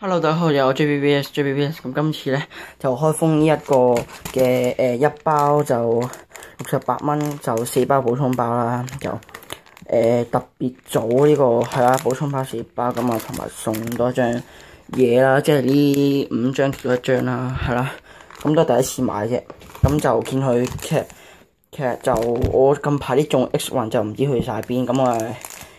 Hello，大家好，有 JBBS。咁今次咧就開封呢一個嘅一包就68蚊，就4包補充包啦，就特別組呢個係啦，補充包4包咁啊，同埋送多張嘢啦，即係呢5張叫1張啦，係啦，咁都係第一次買啫，咁就見佢其實就我近排啲中 X 運就唔知去晒邊，咁啊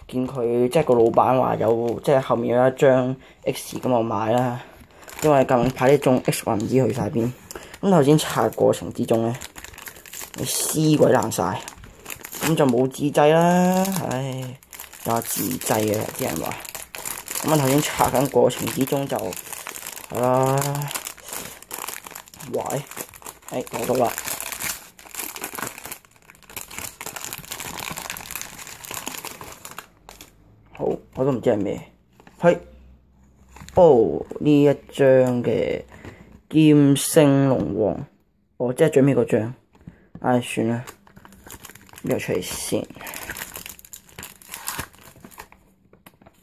見佢即係個老闆話有即係後面有一張 X 咁我買啦，因為近排啲中 X 運唔知去晒邊，咁頭先拆過程之中咧，撕鬼爛晒，咁就冇自製啦，唉，有話自製嘅啲人話，咁啊頭先拆緊過程之中就係啦，喂，攞到啦。好，我都唔知係咩，係，呢一張嘅劍聖龍王，即係最尾嗰張，唉，算啦，呢個出嚟先，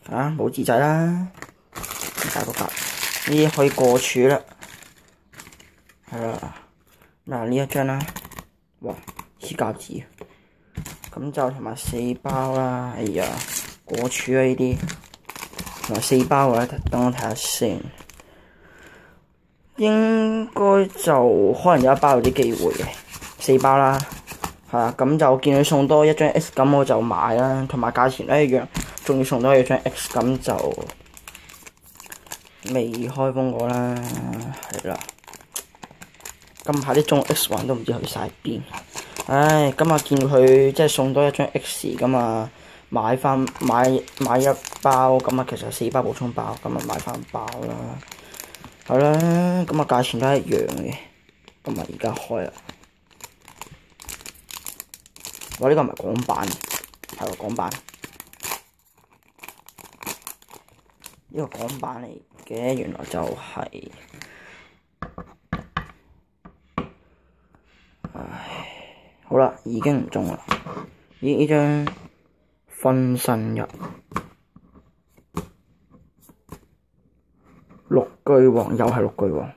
冇自製啦，大個格，呢啲可以過儲啦，係啦，嗱呢一張啦，哇，黐膠紙，咁就同埋4包啦，哎呀〜過儲啊呢啲，同埋4包啊，等我睇下先。應該就可能有一包有啲機會嘅，4包啦，係啦。咁就見佢送多一張 X，咁我就買啦，同埋價錢都一樣，仲要送多一張 X，咁就未開封過啦，係啦。近排啲中 X 環都唔知去晒邊，唉，今日見佢即係送多一張 X 咁啊。買一包咁啊，其實4包補充包，咁啊買翻包啦，係啦，咁啊價錢都係一樣嘅，咁啊而家開啦，我呢個唔係港版，係喎港版，呢個港版嚟嘅，原來就係，唉，好啦，已經唔中啦，呢張。分身入綠巨王，又係綠巨王，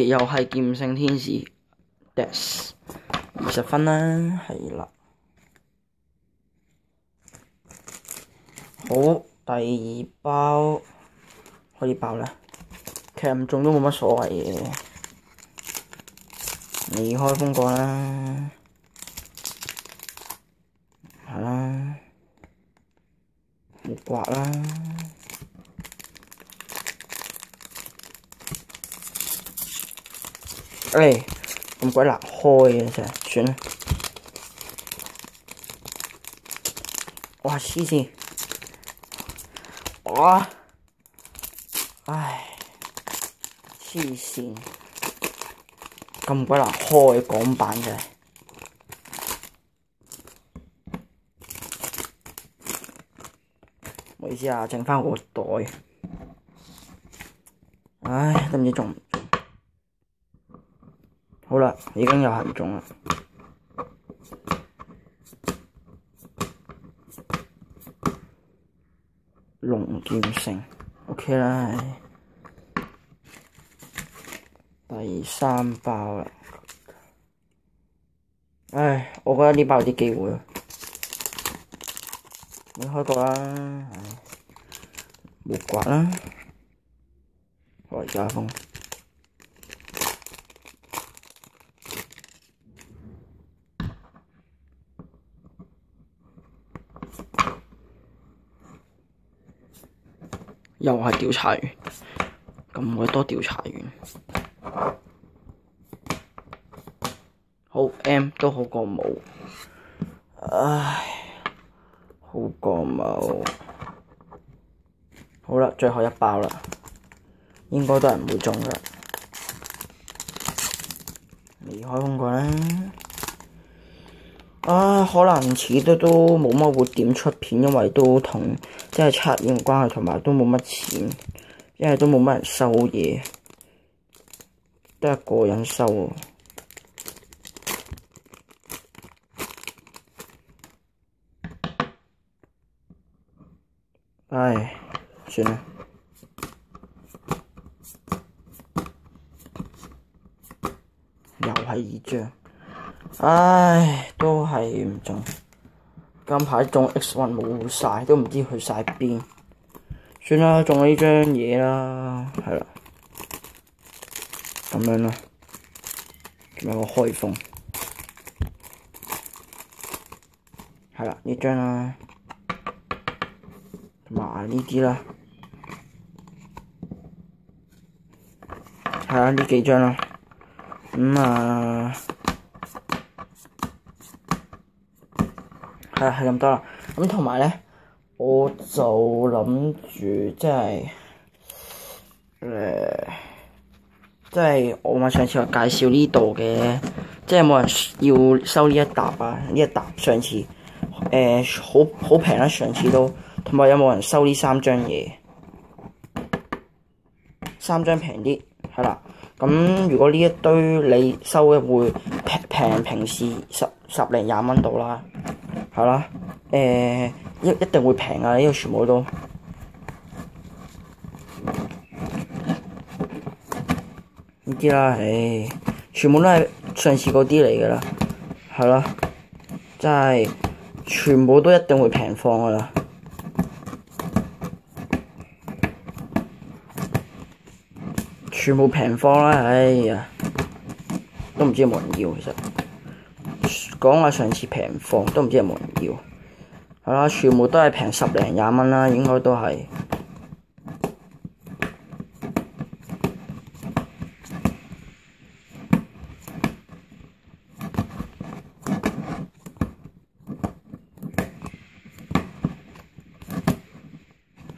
又係劍聖天使 ，Death 20分啦，係啦。好，第2包開啲包啦，其實唔中都冇乜所謂嘅。未開封過啦，係啦，木刮啦，咁鬼難開嘅真係，算啦，哇黐線，哇，唉，黐線。咁鬼難開港版嘅，唔好意思啊，剩翻個袋，唉，都唔知中唔中。好啦，已經又係唔中啦。龍劍聖 ，OK 啦。第3包啦，唉，我覺得呢包有啲機會啊，未開過啦，木刮啦，我而家封，又係調查員，咁鬼多調查員。好 M 都好過冇，唉，好過冇。好啦，最後1包啦，應該都係唔會中㗎。未開封過啦，可能遲都冇乜會點出片，因為都同即係測驗關係，同埋都冇乜錢，因為都冇乜人收嘢，得1個人收。唉，算啦。又係2張，唉，都係唔中。近排中 X 運冇晒，都唔知去晒邊。算啦，中咗呢張嘢啦，係啦，咁樣啦，仲有個開封，係啦，呢張啦，同埋呢啲啦，係啦，呢幾張啦，係咁多啦。咁同埋咧，我就諗住即係我咪上次話介紹呢度嘅，即係冇人要收呢一沓啊！呢一沓上次好平啦，上次都，同埋有冇人收呢3張嘢？3張平啲，係啦。咁如果呢一堆你收嘅會平時十零20蚊到啦，係啦。一定會平啊！呢個全部都呢啲啦，全部都係上次嗰啲嚟㗎啦，係啦，真係全部都一定會平放㗎啦，全部平放啦，哎呀，都唔知有冇人要，其實講話上次平放都唔知有冇人要。係啦，全部都係平10零20蚊啦，應該都係。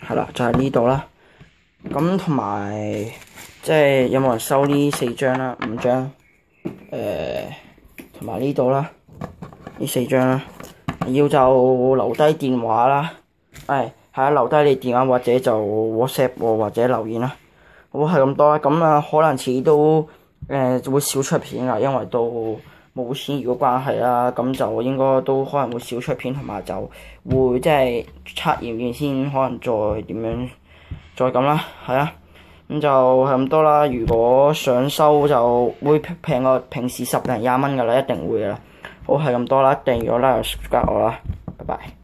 係啦，就係呢度啦。咁同埋即係有冇人收呢4張啦、5張？同埋呢度啦，呢4張啦。要就留低電話啦，係啊，留低你電話或者就 WhatsApp 我或者留言啦。好，係咁多啦。咁可能遲啲都會少出片啦，因為都冇錢如果關係啦，咁就應該都可能會少出片，同埋就會即係測驗完先，可能再點樣再咁啦，係啊。咁就係咁多啦。如果想收就會平過平時10零20蚊㗎啦，一定會㗎啦。好，係咁多啦，一定要 like 同 subscribe 我啦，拜拜。